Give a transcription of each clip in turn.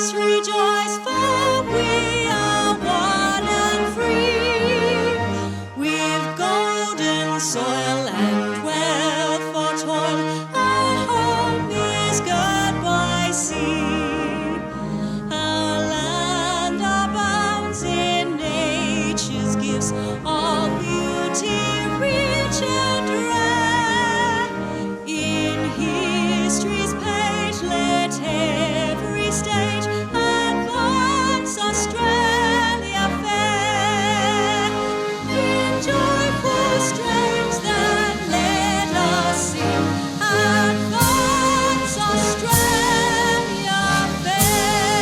us rejoice, for we are one and free. We've golden soil and wealth for toil, our home is girt by sea. Our land abounds in nature's gifts, all beauty rich and rare. In history's page let every stage advance Australia fair. In joyful strains that let us sing, advance Australia fair.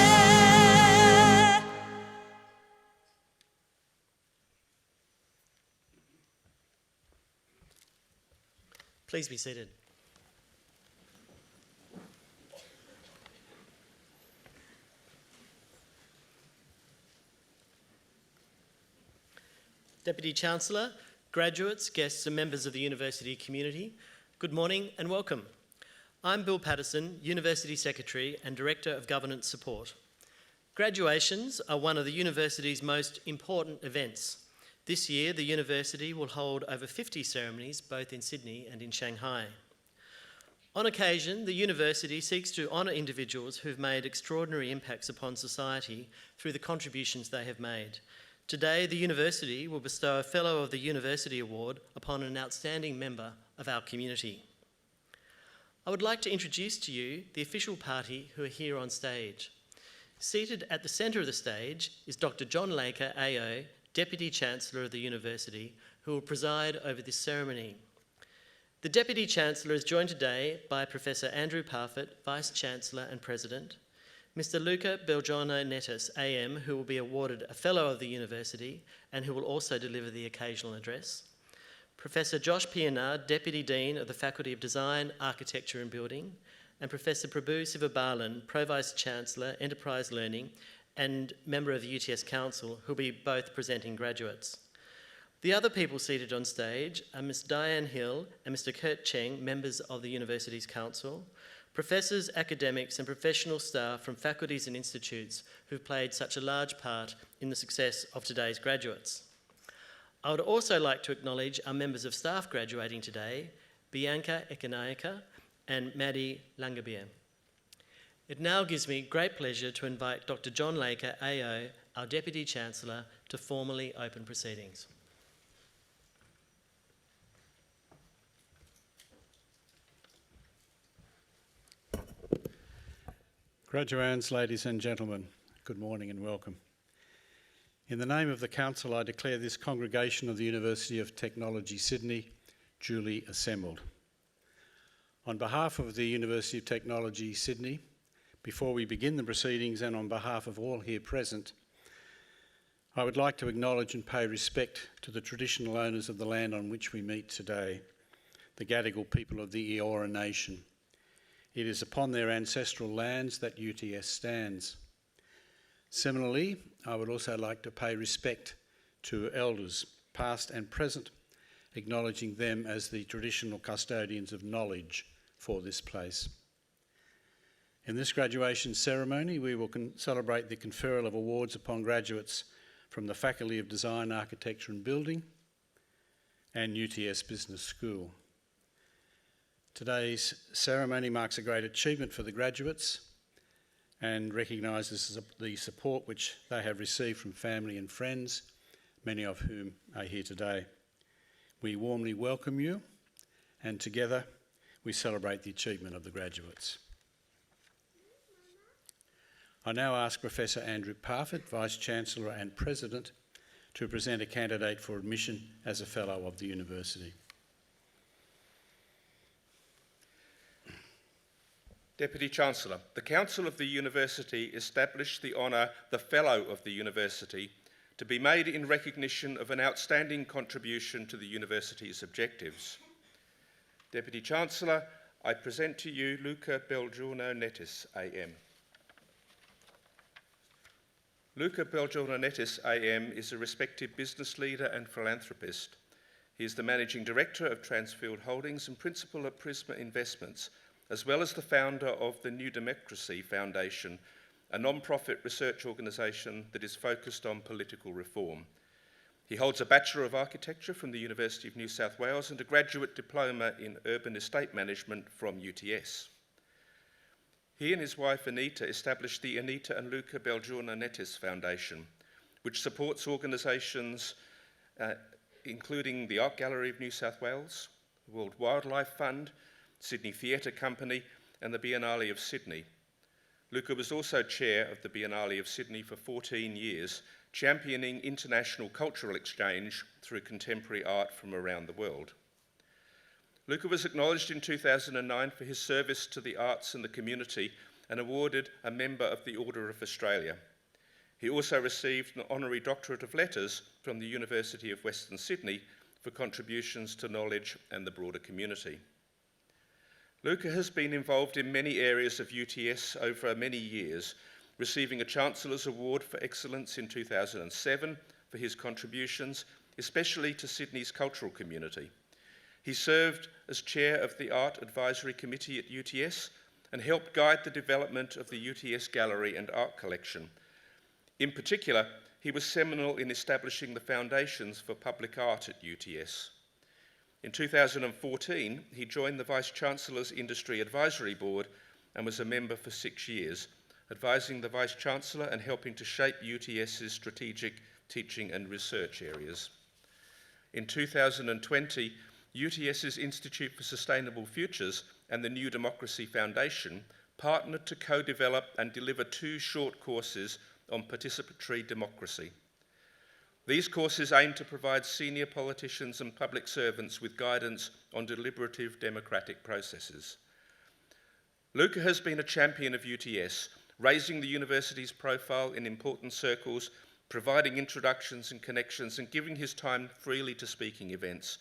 Please be seated. Deputy Chancellor, graduates, guests and members of the university community, good morning and welcome. I'm Bill Patterson, University Secretary and Director of Governance Support. Graduations are one of the university's most important events. This year, the university will hold over 50 ceremonies, both in Sydney and in Shanghai. On occasion, the university seeks to honour individuals who've made extraordinary impacts upon society through the contributions they have made. Today, the university will bestow a Fellow of the University Award upon an outstanding member of our community. I would like to introduce to you the official party who are here on stage. Seated at the centre of the stage is Dr. John Laker, AO, Deputy Chancellor of the University, who will preside over this ceremony. The Deputy Chancellor is joined today by Professor Andrew Parfitt, Vice Chancellor and President, Mr. Luca Belgiorno-Nettis, AM, who will be awarded a Fellow of the University and who will also deliver the occasional address, Professor Josh Pianard, Deputy Dean of the Faculty of Design, Architecture and Building, and Professor Prabhu Sivabalan, Pro-Vice Chancellor, Enterprise Learning, and member of the UTS Council, who will be both presenting graduates. The other people seated on stage are Ms. Diane Hill and Mr. Kurt Cheng, members of the University's Council, professors, academics and professional staff from faculties and institutes who've played such a large part in the success of today's graduates. I would also like to acknowledge our members of staff graduating today, Bianca Ekanaika and Maddie Langabier. It now gives me great pleasure to invite Dr. John Laker, AO, our Deputy Chancellor, to formally open proceedings. Graduands, ladies and gentlemen, good morning and welcome. In the name of the Council, I declare this congregation of the University of Technology, Sydney, duly assembled. On behalf of the University of Technology, Sydney, before we begin the proceedings and on behalf of all here present, I would like to acknowledge and pay respect to the traditional owners of the land on which we meet today, the Gadigal people of the Eora Nation. It is upon their ancestral lands that UTS stands. Similarly, I would also like to pay respect to elders, past and present, acknowledging them as the traditional custodians of knowledge for this place. In this graduation ceremony, we will celebrate the conferral of awards upon graduates from the Faculty of Design, Architecture and Building and UTS Business School. Today's ceremony marks a great achievement for the graduates and recognises the support which they have received from family and friends, many of whom are here today. We warmly welcome you, and together we celebrate the achievement of the graduates. I now ask Professor Andrew Parfitt, Vice-Chancellor and President, to present a candidate for admission as a Fellow of the University. Deputy Chancellor, the Council of the University established the honour the Fellow of the University to be made in recognition of an outstanding contribution to the University's objectives. Deputy Chancellor, I present to you Luca Belgiorno-Nettis, AM. Luca Belgiorno-Nettis, AM, is a respected business leader and philanthropist. He is the Managing Director of Transfield Holdings and Principal at Prisma Investments, as well as the founder of the New Democracy Foundation, a non-profit research organisation that is focused on political reform. He holds a Bachelor of Architecture from the University of New South Wales and a graduate diploma in Urban Estate Management from UTS. He and his wife Anita established the Anita and Luca Belgiorno Nettis Foundation, which supports organisations including the Art Gallery of New South Wales, the World Wildlife Fund, Sydney Theatre Company and the Biennale of Sydney. Luca was also chair of the Biennale of Sydney for 14 years, championing international cultural exchange through contemporary art from around the world. Luca was acknowledged in 2009 for his service to the arts and the community and awarded a Member of the Order of Australia. He also received an Honorary Doctorate of Letters from the University of Western Sydney for contributions to knowledge and the broader community. Luca has been involved in many areas of UTS over many years, receiving a Chancellor's Award for Excellence in 2007 for his contributions, especially to Sydney's cultural community. He served as chair of the Art Advisory Committee at UTS and helped guide the development of the UTS Gallery and Art Collection. In particular, he was seminal in establishing the foundations for public art at UTS. In 2014, he joined the Vice-Chancellor's Industry Advisory Board and was a member for 6 years, advising the Vice-Chancellor and helping to shape UTS's strategic teaching and research areas. In 2020, UTS's Institute for Sustainable Futures and the New Democracy Foundation partnered to co-develop and deliver 2 short courses on participatory democracy. These courses aim to provide senior politicians and public servants with guidance on deliberative democratic processes. Luca has been a champion of UTS, raising the university's profile in important circles, providing introductions and connections, and giving his time freely to speaking events.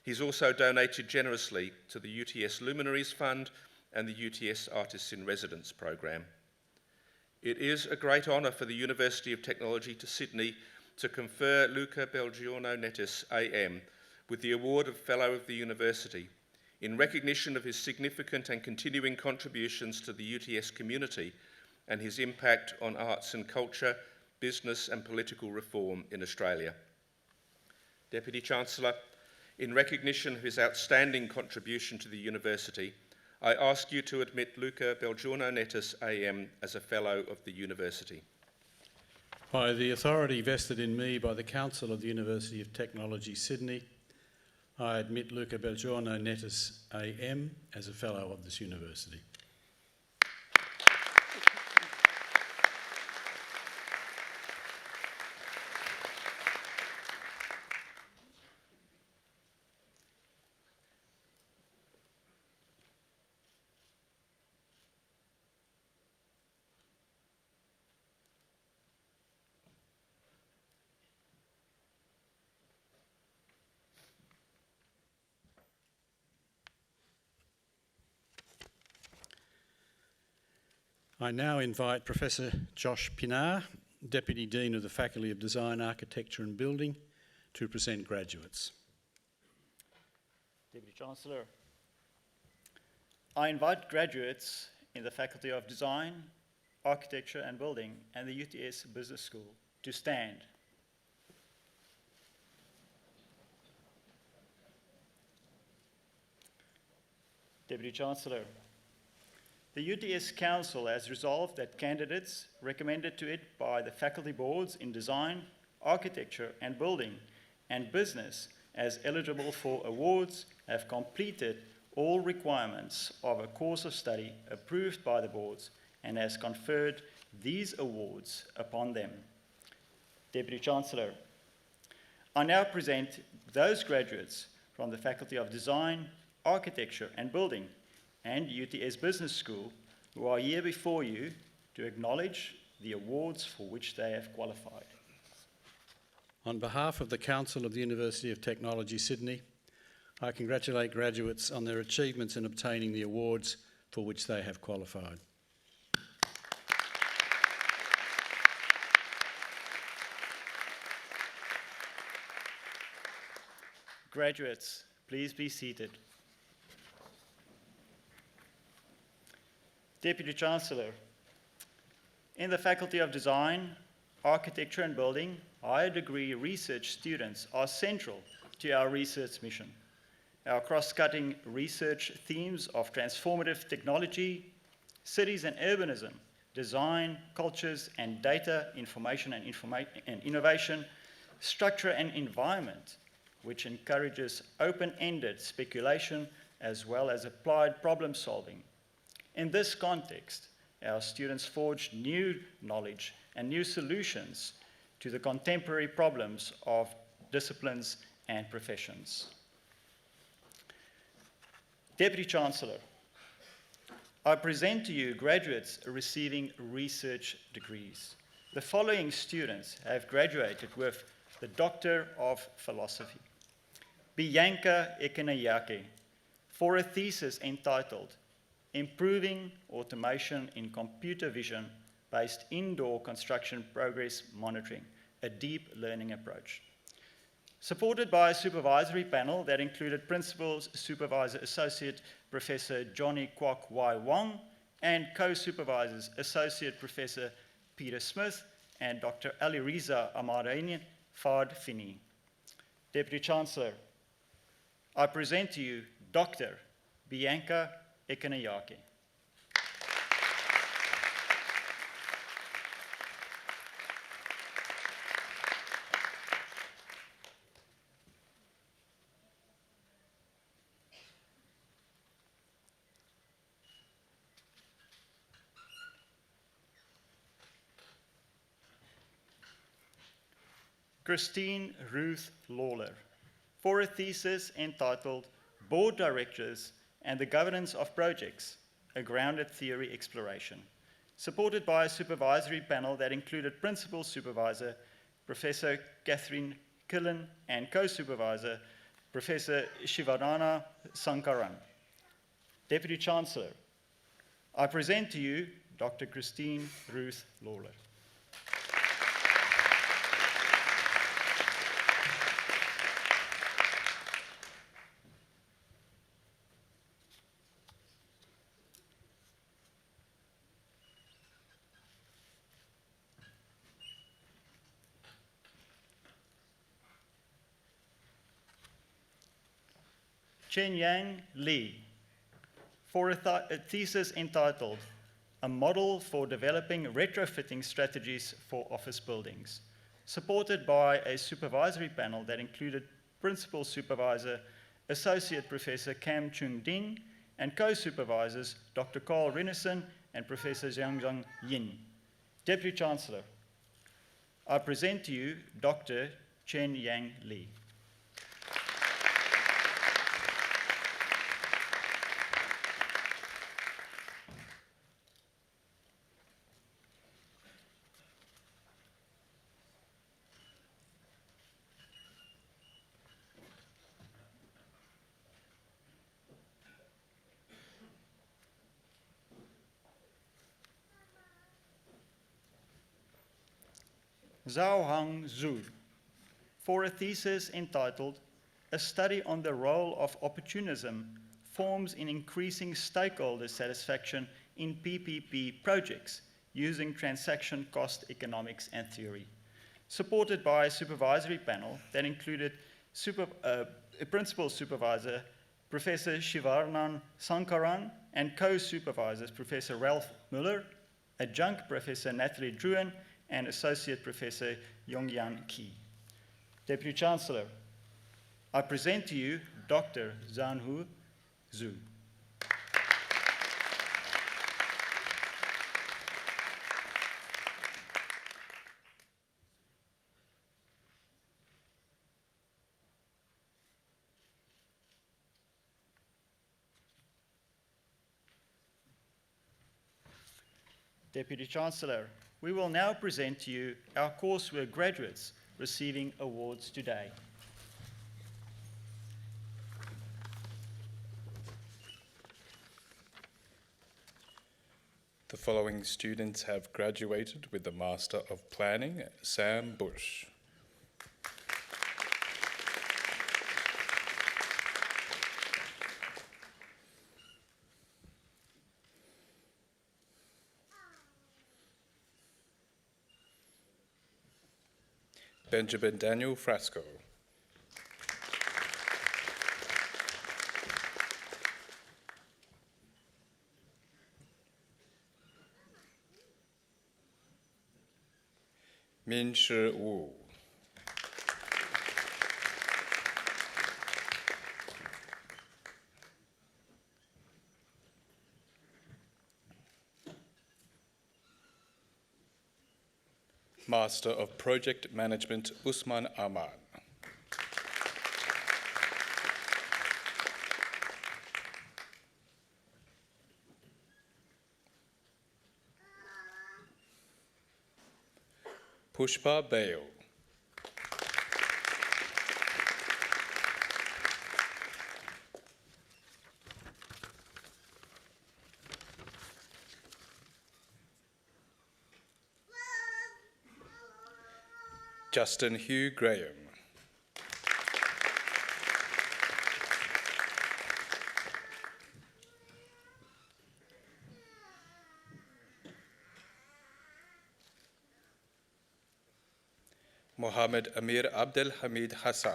He's also donated generously to the UTS Luminaries Fund and the UTS Artists in Residence program. It is a great honour for the University of Technology to Sydney to confer Luca Belgiorno Nettis AM with the Award of Fellow of the University in recognition of his significant and continuing contributions to the UTS community and his impact on arts and culture, business and political reform in Australia. Deputy Chancellor, in recognition of his outstanding contribution to the university, I ask you to admit Luca Belgiorno Nettis AM as a Fellow of the University. By the authority vested in me by the Council of the University of Technology, Sydney, I admit Luca Belgiorno Nettis AM as a Fellow of this university. I now invite Professor Josh Pinar, Deputy Dean of the Faculty of Design, Architecture and Building, to present graduates. Deputy Chancellor, I invite graduates in the Faculty of Design, Architecture and Building and the UTS Business School to stand. Deputy Chancellor, the UTS Council has resolved that candidates recommended to it by the faculty boards in Design, Architecture and Building and Business as eligible for awards have completed all requirements of a course of study approved by the boards and has conferred these awards upon them. Deputy Chancellor, I now present those graduates from the Faculty of Design, Architecture and Building and UTS Business School who are here before you to acknowledge the awards for which they have qualified. On behalf of the Council of the University of Technology, Sydney, I congratulate graduates on their achievements in obtaining the awards for which they have qualified. Graduates, please be seated. Deputy Chancellor, In the Faculty of Design, Architecture and Building, higher degree research students are central to our research mission. Our cross-cutting research themes of transformative technology, cities and urbanism, design, cultures and data, information and innovation, structure and environment, which encourages open-ended speculation as well as applied problem solving. In this context, our students forged new knowledge and new solutions to the contemporary problems of disciplines and professions. Deputy Chancellor, I present to you graduates receiving research degrees. The following students have graduated with the Doctor of Philosophy. Bianca Ekenayake, for a thesis entitled Improving Automation in Computer Vision-Based Indoor Construction Progress Monitoring, a Deep Learning Approach. Supported by a supervisory panel that included Principal Supervisor Associate Professor Johnny Kwok Wai Wong and co-supervisors Associate Professor Peter Smith and Dr. Aliriza Amaranian Fard Finney. Deputy Chancellor, I present to you Dr. Bianca Ekenayake. Christine Ruth Lawler, for a thesis entitled Board Directors and the Governance of Projects, a Grounded Theory Exploration, supported by a supervisory panel that included Principal Supervisor Professor Catherine Killen and Co-Supervisor Professor Shivadana Sankaran. Deputy Chancellor, I present to you Dr. Christine Ruth Lawler. Chen Yang Li, for a thesis entitled A Model for Developing Retrofitting Strategies for Office Buildings, supported by a supervisory panel that included Principal Supervisor Associate Professor Kam Chung Ding and co-supervisors Dr. Carl Rinnison and Professor Jiangzhang Yin. Deputy Chancellor, I present to you Dr. Chen Yang Li. Zhao Hang Zhu, for a thesis entitled A Study on the Role of Opportunism Forms in Increasing Stakeholder Satisfaction in PPP Projects Using Transaction Cost Economics and Theory, supported by a supervisory panel that included Principal Supervisor Professor Shivarnan Sankaran and co-supervisors Professor Ralph Muller, Adjunct Professor Natalie Druin, and Associate Professor Yongyan Ki. Deputy Chancellor, I present to you Dr. Zhanhu Zhu. Deputy Chancellor, we will now present to you our coursework graduates receiving awards today. The following students have graduated with the Master of Planning, Sam Bush. Benjamin Daniel Frasco. Min Shi Wu. Master of Project Management Usman Aman. Pushpa Bayo. Justin Hugh Graham. Mohammed Amir Abdel Hamid Hassan.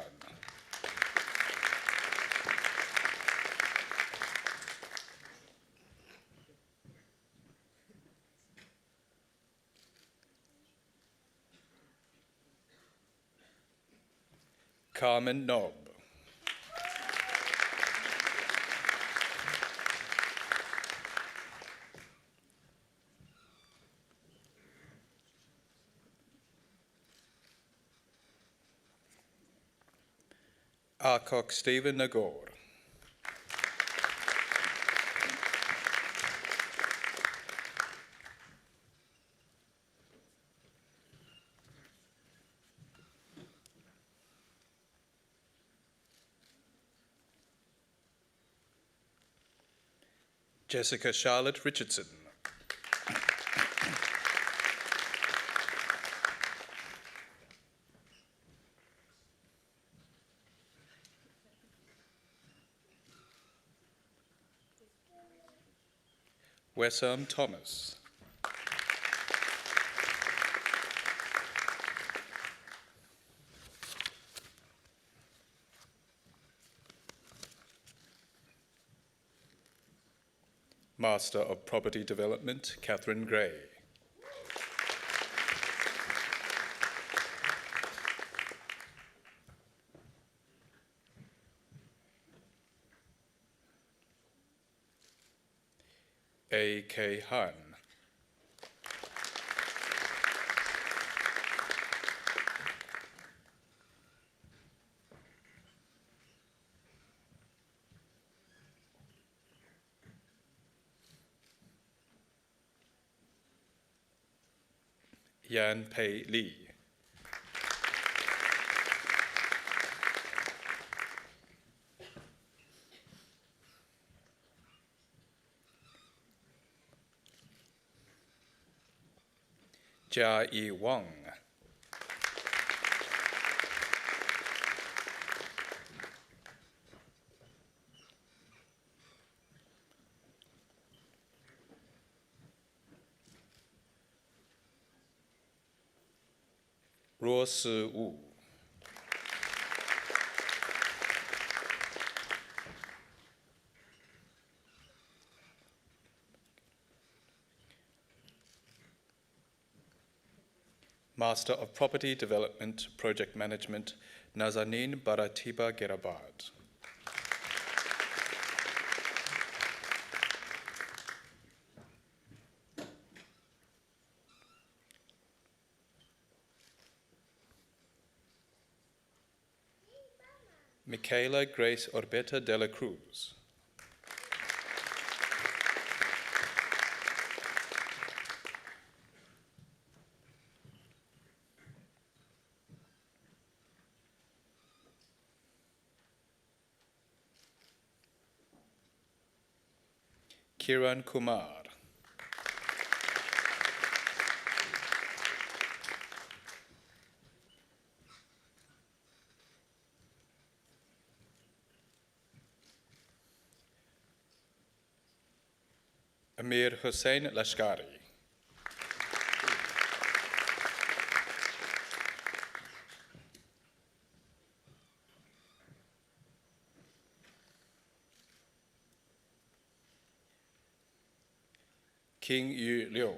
Carmen Nob. Arkok Stephen Nagor. Jessica Charlotte Richardson. Wessam Thomas. Master of Property Development, Catherine Gray. A.K. Han. Yan Pei Lee. Jia Yi Wang. Ruo Si Wu. Master of Property Development, Project Management, Nazanin Baratiba Gerabad. Michaela Grace Orbeta de la Cruz. Kiran Kumar. Amir Hussain Lashkari. King Yu Leung.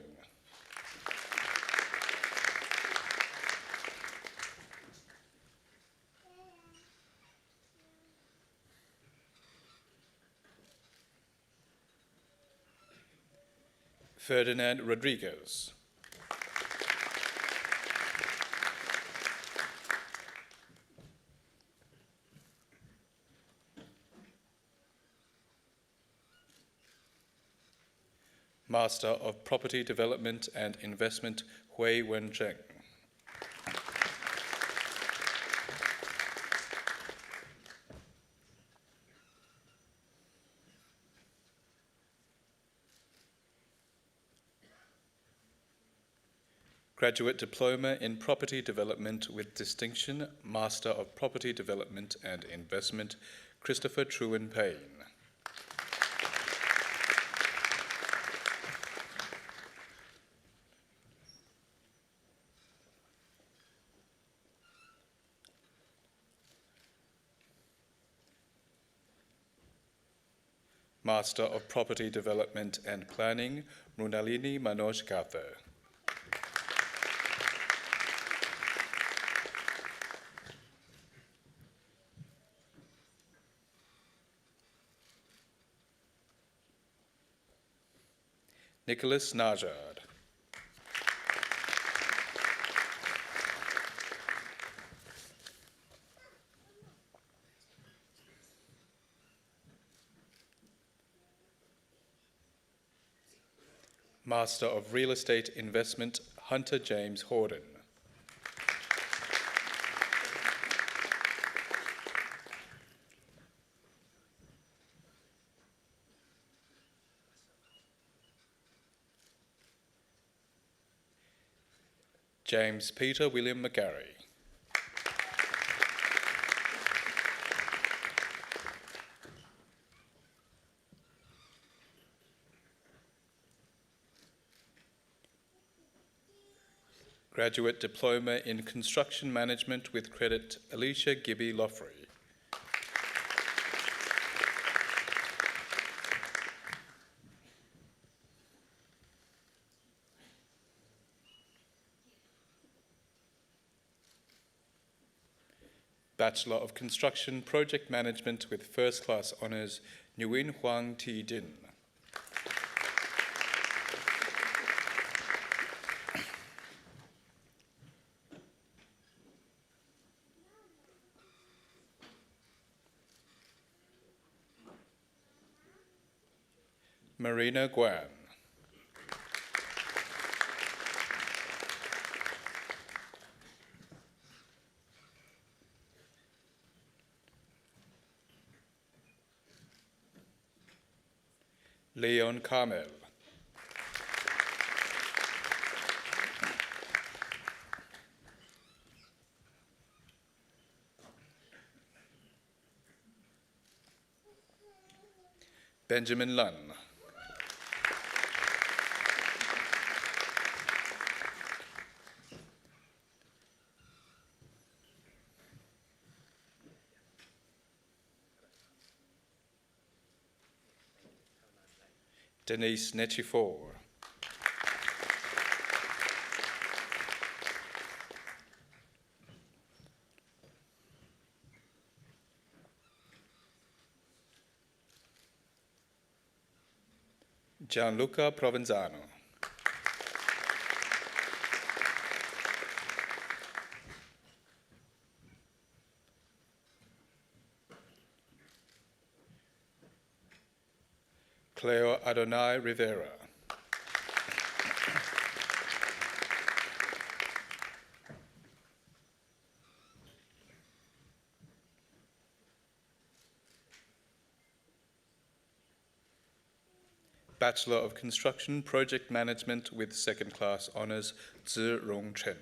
Ferdinand Rodriguez. Master of Property Development and Investment, Hui Wen-cheng. Graduate Diploma in Property Development with Distinction, Master of Property Development and Investment, Christopher Truen Payne. Master of Property Development and Planning, Mrunalini Manoj Gather. Nicholas Najad. Master of Real Estate Investment, Hunter James Horden. James Peter William McGarry. Graduate Diploma in Construction Management with Credit, Alicia Gibby Loffrey. Bachelor of Construction Project Management with First Class Honours, Nguyen Huang Thi Din. Marina Guan. Leon Carmel. Benjamin Lunn. Denise Netchifor. Gianluca Provenzano. Cleo Adonai Rivera. Bachelor of Construction Project Management with Second Class Honours, Zi Rong Chen.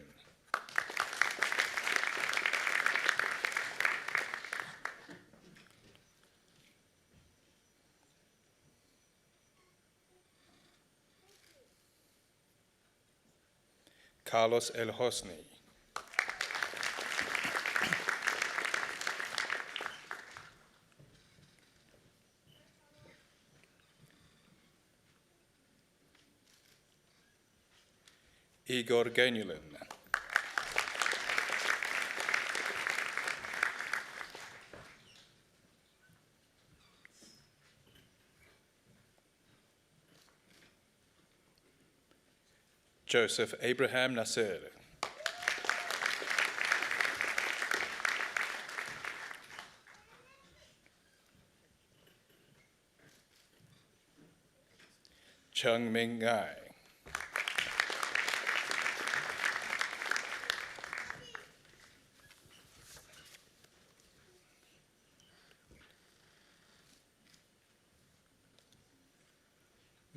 Carlos El Hosni. Igor Ganulin. Joseph Abraham Nasser. Chung Ming Ngai.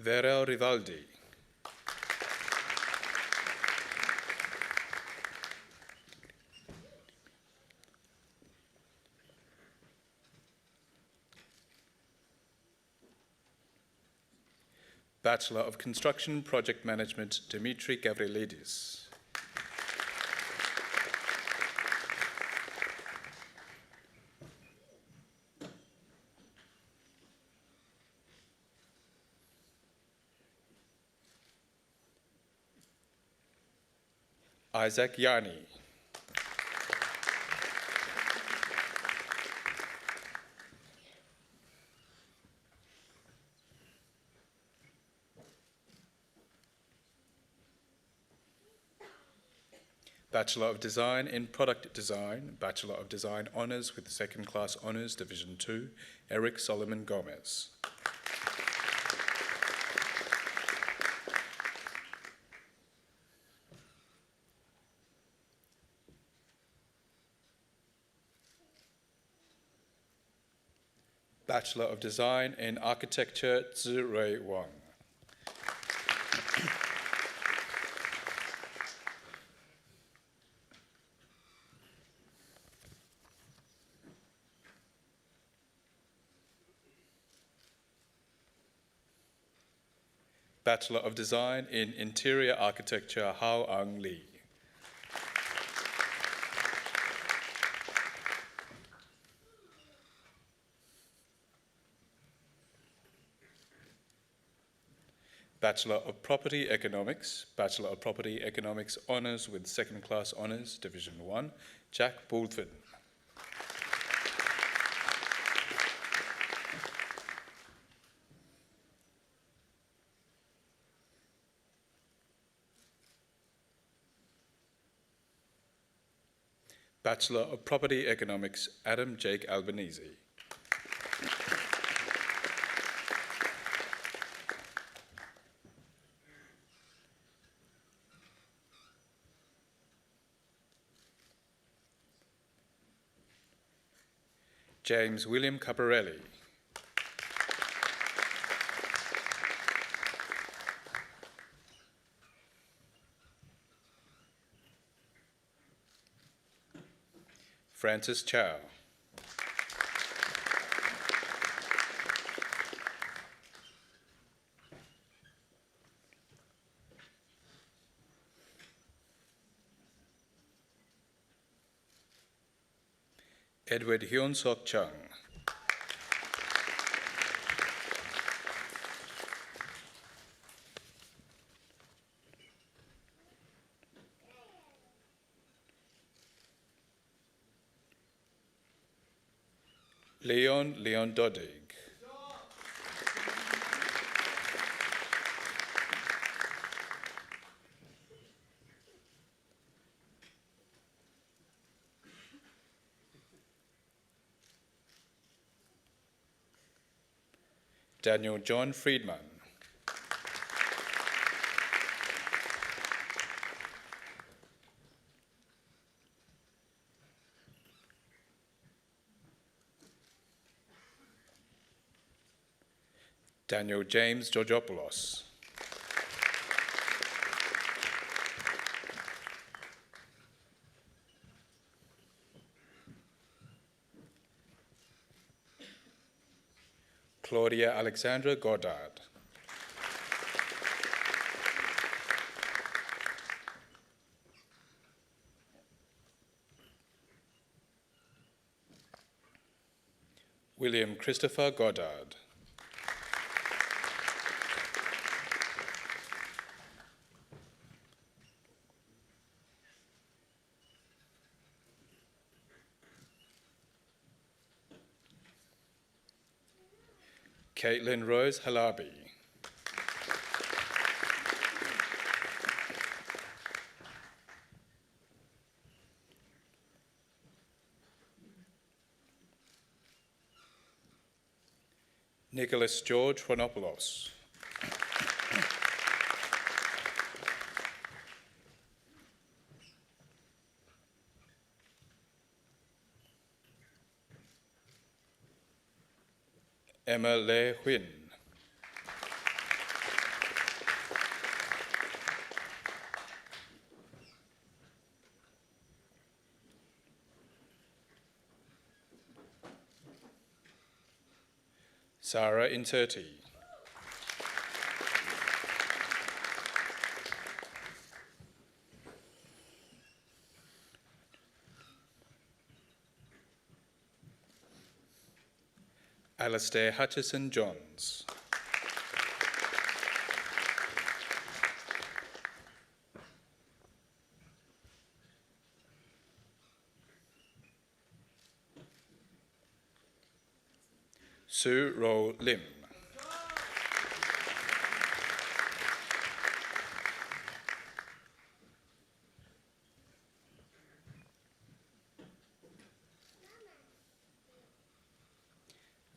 Vera Rivaldi. Bachelor of Construction Project Management, Dimitri Gavrilidis. Isaac Yani. Bachelor of Design in Product Design, Bachelor of Design Honours with Second Class Honours, Division 2, Eric Solomon Gomez. Bachelor of Design in Architecture, Zhi Rui Wang. Bachelor of Design in Interior Architecture, Hao Ang Lee. Bachelor of Property Economics, Bachelor of Property Economics Honours with Second Class Honours, Division 1, Jack Bouldford. Bachelor of Property Economics, Adam Jake Albanese. James William Caparelli. Francis Chow. Edward Hyun Sok Chung. Leon Dodig. Daniel John Friedman. Daniel James Georgopoulos. Claudia Alexandra Goddard. William Christopher Goddard. Caitlin Rose Halabi. Nicholas George Chronopoulos. Emma Le Huynh. Sarah Interti. Alastair Hutchison Johns. Sue Ro Lim.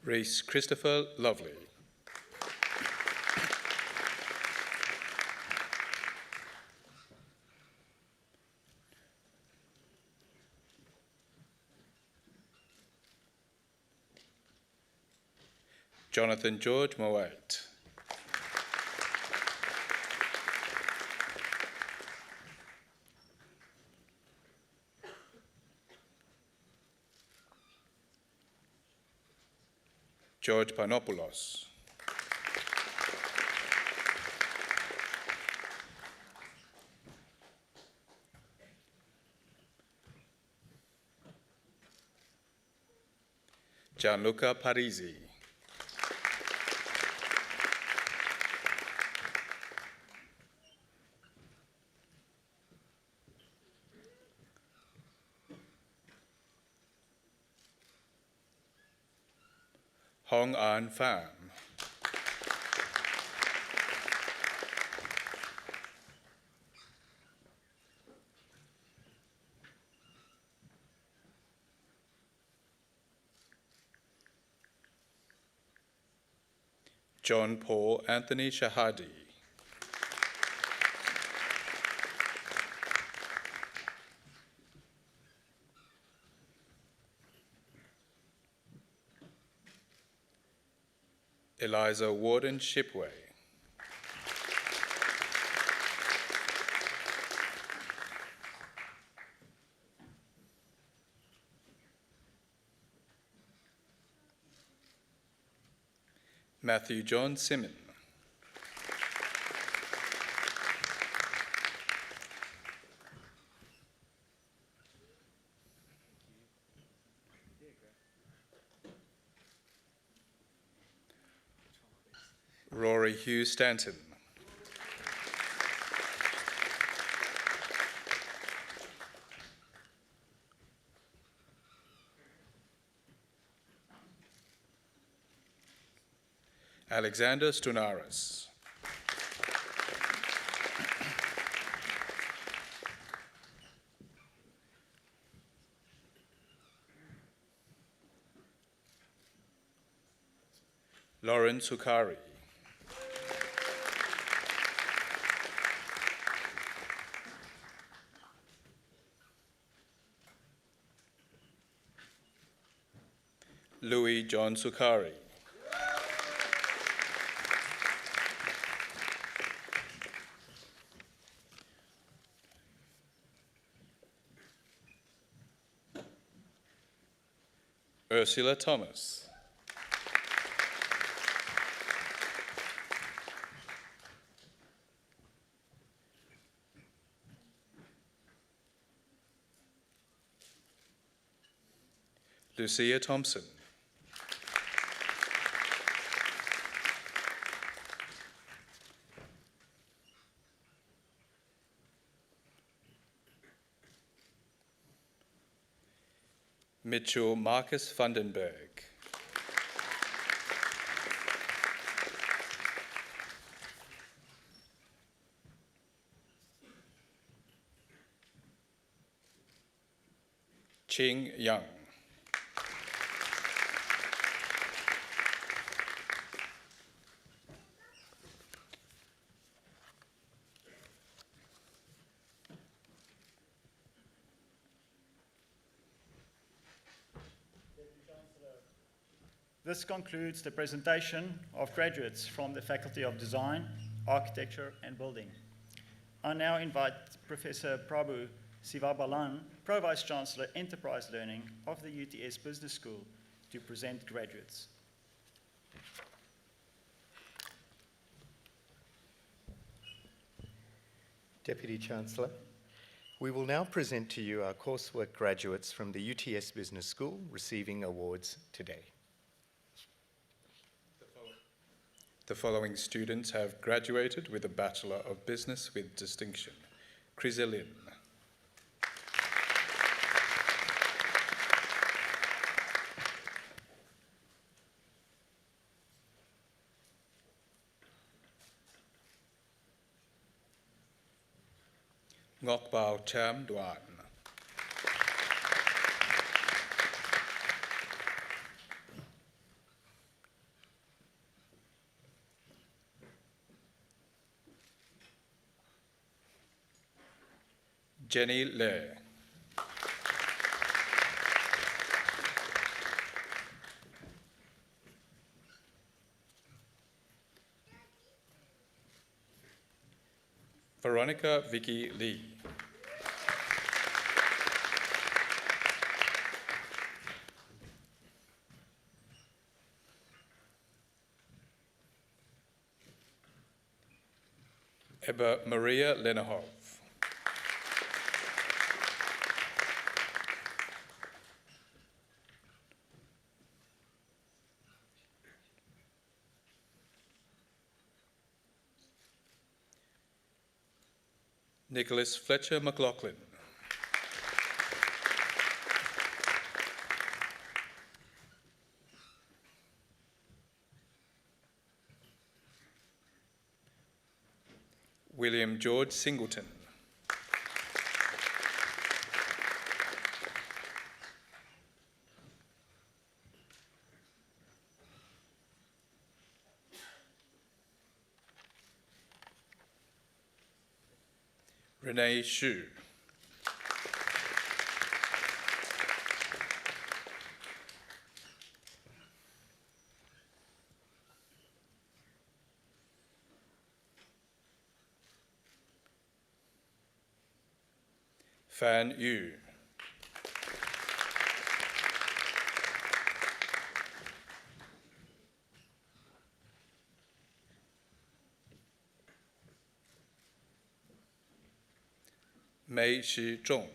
Reese Christopher Lovely. Jonathan George Moat. George Panopoulos. Gianluca Parisi. Hong An Pham. John Paul Anthony Shahadi. Eliza Warden Shipway. Matthew John Simon. Rory Hugh Stanton. Alexander Stunaris. Lauren Sukari. Louis John Sukari. Ursula Thomas. Lucia Thompson. Mitchell Marcus Vandenberg. Ching Yang. This concludes the presentation of graduates from the Faculty of Design, Architecture and Building. I now invite Professor Prabhu Sivabalan, Pro-Vice Chancellor, Enterprise Learning of the UTS Business School, to present graduates. Deputy Chancellor, we will now present to you our coursework graduates from the UTS Business School receiving awards today. The following students have graduated with a Bachelor of Business with distinction. Chrysalin. Ngok Bao Cham Duan. Jenny Le. Veronica Vicky Lee. Eba Maria Lenahov. Nicholas Fletcher McLaughlin. William George Singleton. Renee Xu. Fan Yu. Mei Shi Zhong.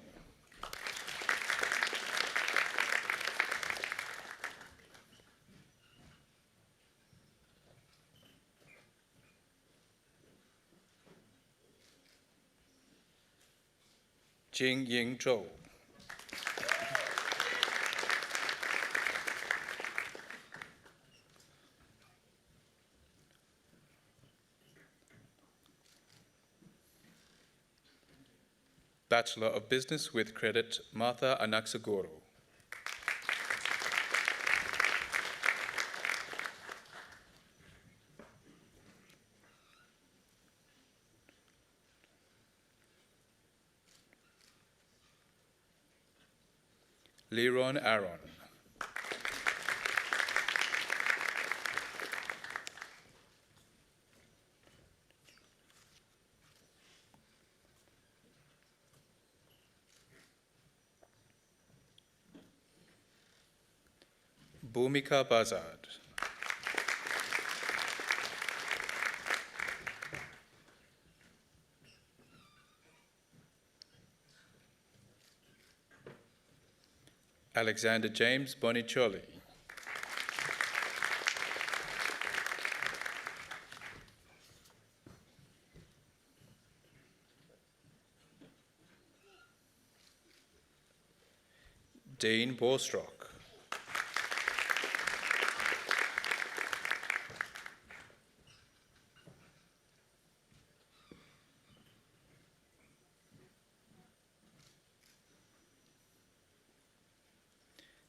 Jing Ying Zhou. Bachelor of Business with Credit, Martha Anaxagoro. Leron Aaron. Bhumika Bazad. Alexander James Bonicholi. Dean Borstrock.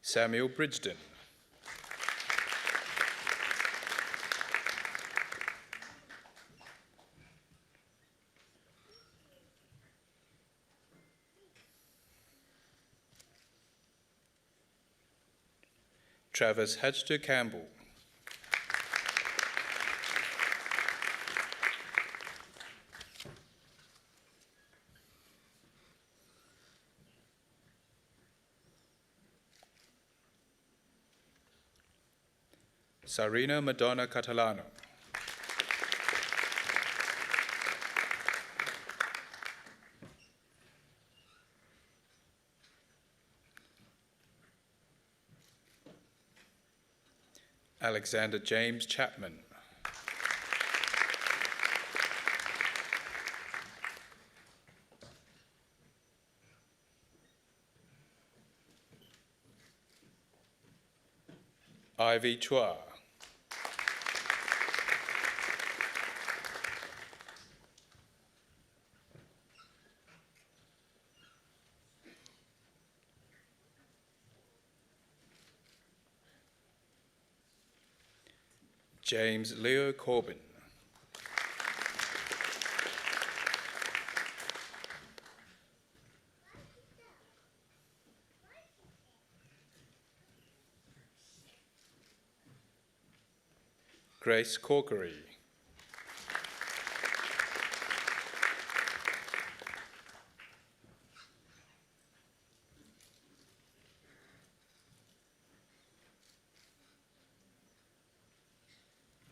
Samuel Bridgeton. Travis Hatchter Campbell. Sarina Madonna Catalano. Alexander James Chapman. Ivy Chua. James Leo Corbin. Grace Corkery.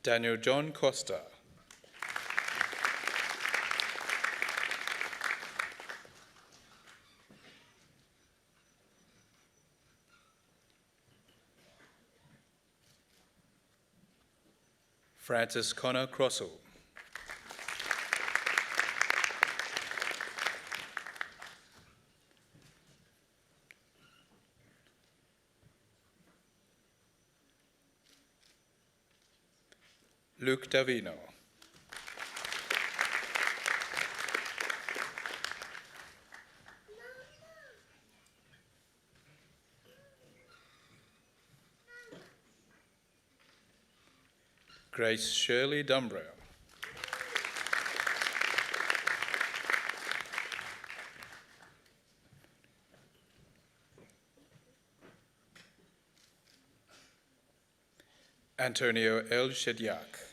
Daniel John Costa. Francis Connor Crossell. Luke Davino. Grace Shirley Dumbrell. Antonio L. Shedyak.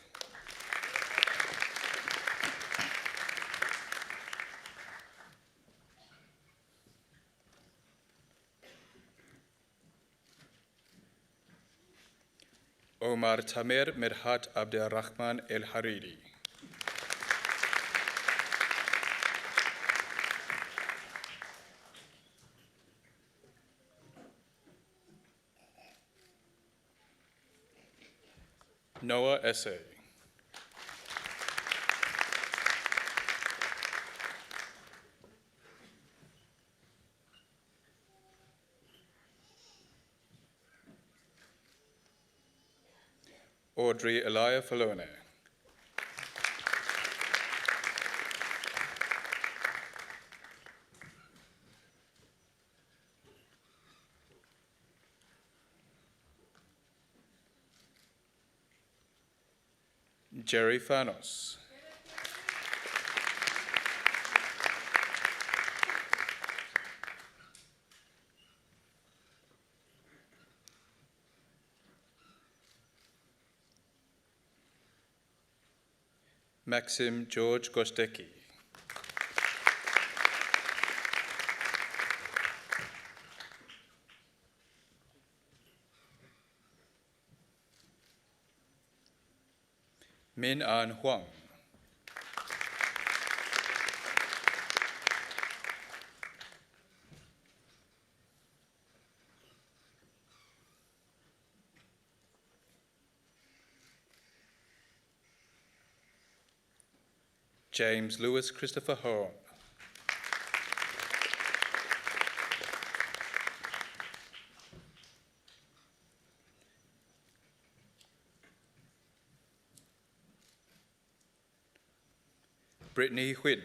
Omar Tamer Mirhat Abdelrahman El Hariri. Noah Essay. Audrey Elia Falone. Jerry Fanos. Maxim George Gostecki. Min An Huang. James Lewis Christopher Horn. Brittany Whitten.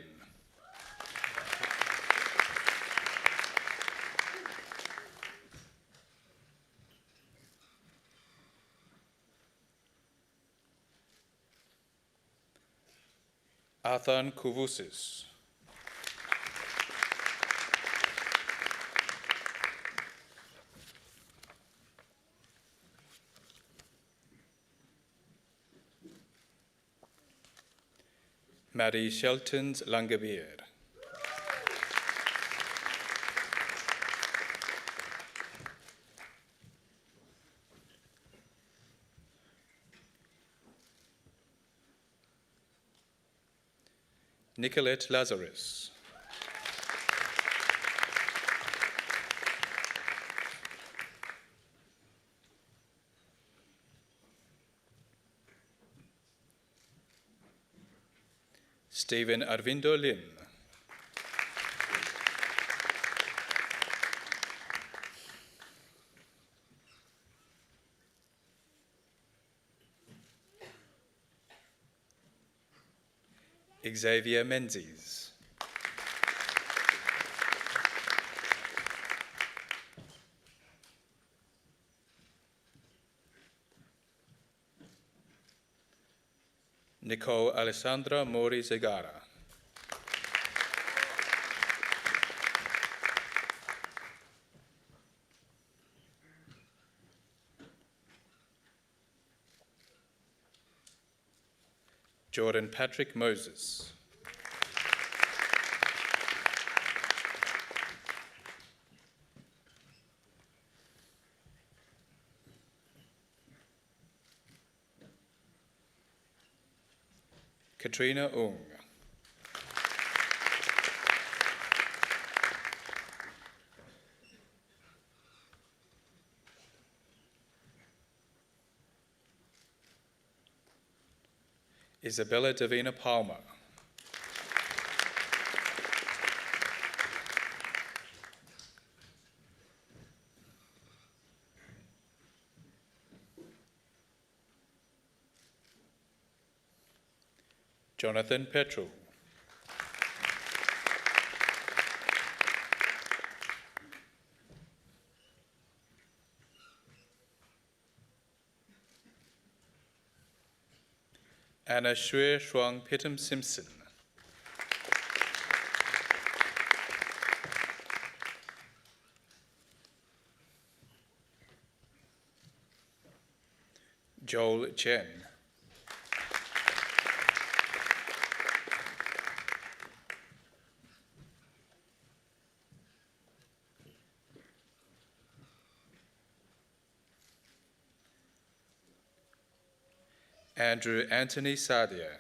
Athan Kouvoussis. Maddie Sheltons Langebeer. Nicolette Lazarus. Stephen Arvindo Lim. Xavier Menzies. Nicole Alessandra Mori Zegara. Jordan Patrick Moses. Katrina Ung. Isabella Davina Palmer. Jonathan Petrou. Anna Shui Shuang Pitum Simpson. Joel Chen. Andrew Anthony Sadia.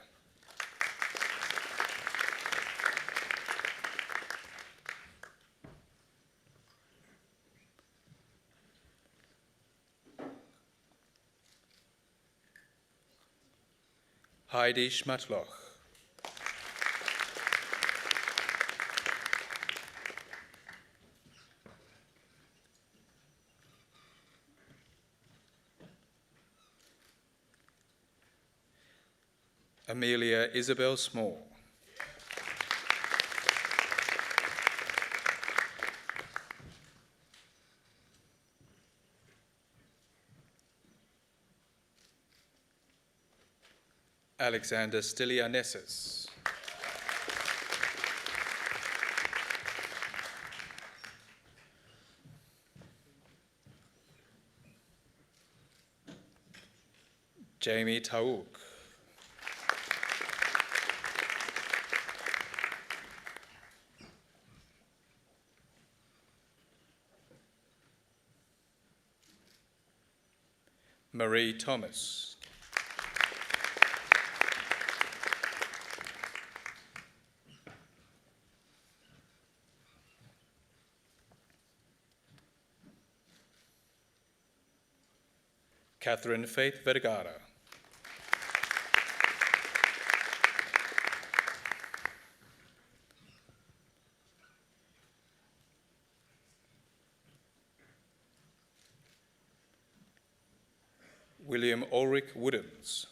Heidi Schmatloch. Amelia Isabel Small. Alexander Stylianessis. Jamie Taouk. Marie Thomas. Catherine Faith Vergara. William Ulrich Woodens.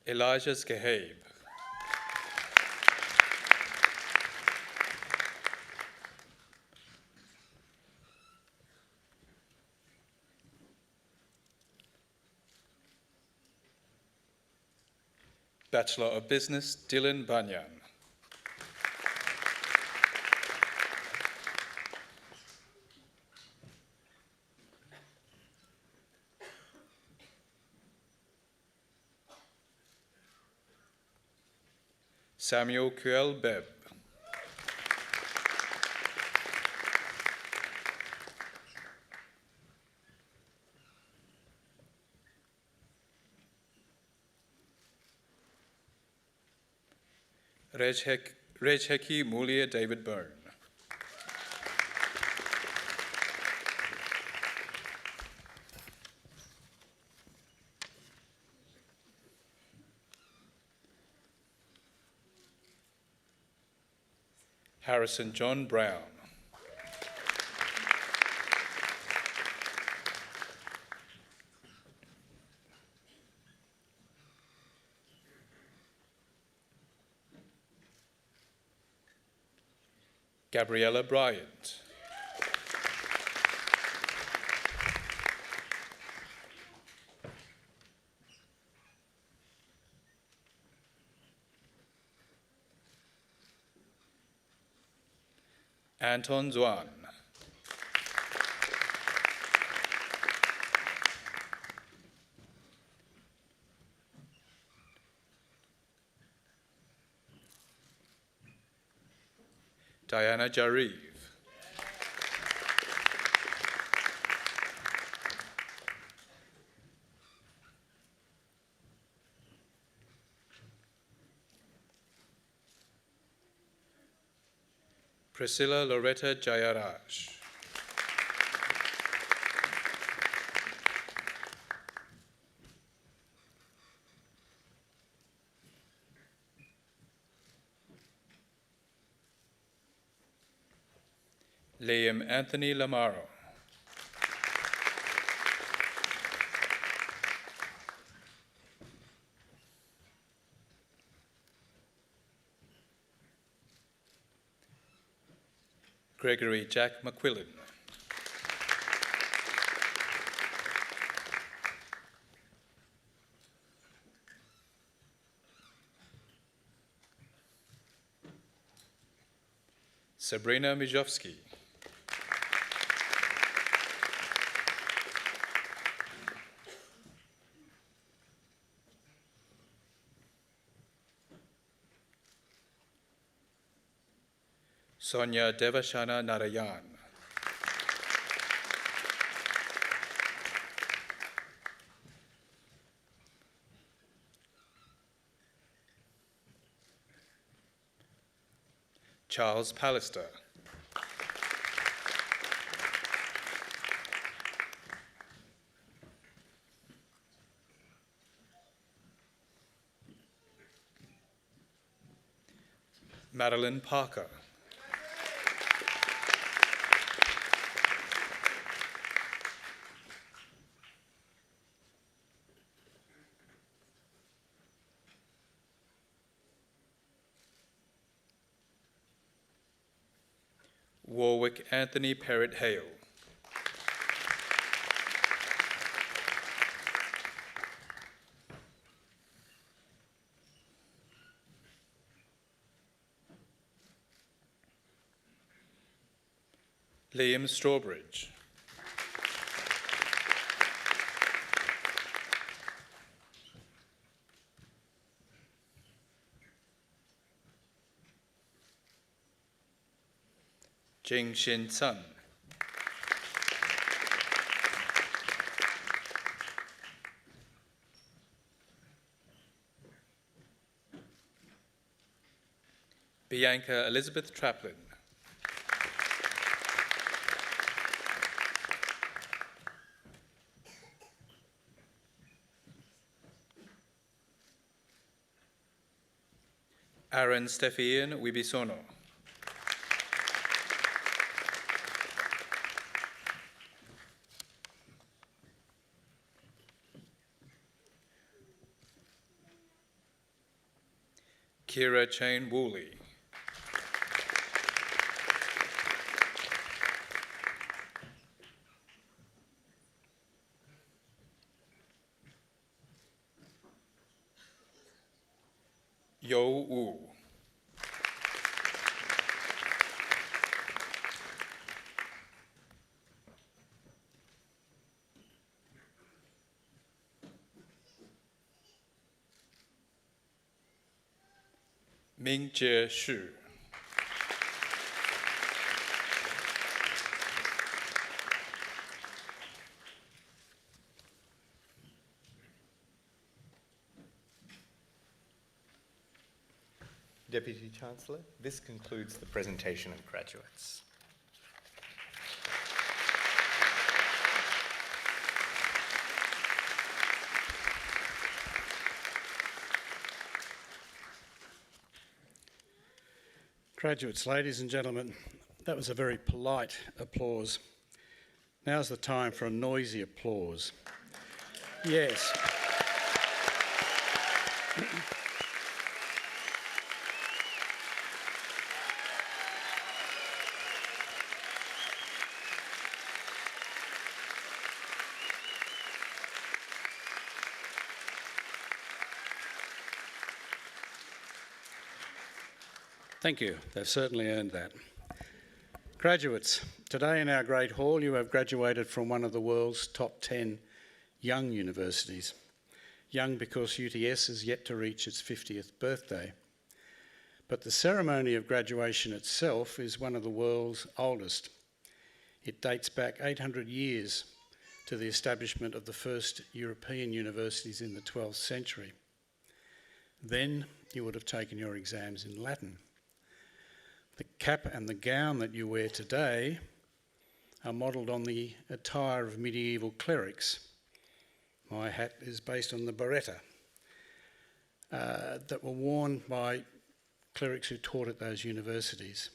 Elijah Skehabe. Bachelor of Business, Dylan Banyan. Samuel Kuel Bebb. Rejheki Mulia David Byrne. Harrison John Brown. Gabriella Bryant. Anton Zwan. Diana Jariv. Priscilla Loretta Jayaraj. Liam Anthony Lamaro. Gregory Jack McQuillan. Sabrina Mijovsky. Sonia Devashana Narayan. Charles Pallister. Madeline Parker. Warwick Anthony Perrott Hale. Liam Strawbridge. Jing Shin Sun. Bianca Elizabeth Traplin. Aaron Stephian Wibisono. Kira Chain Woolley. Yo Wu. Ming Jie Shu. Deputy Chancellor, this concludes the presentation of graduates. Graduates, ladies and gentlemen, that was a very polite applause. Now's the time for a noisy applause. Yes. Thank you. They've certainly earned that. Graduates, today in our Great Hall you have graduated from one of the world's top 10 young universities. Young because UTS is yet to reach its 50th birthday. But the ceremony of graduation itself is one of the world's oldest. It dates back 800 years to the establishment of the first European universities in the 12th century. Then you would have taken your exams in Latin. The cap and the gown that you wear today are modelled on the attire of medieval clerics. My hat is based on the biretta that were worn by clerics who taught at those universities.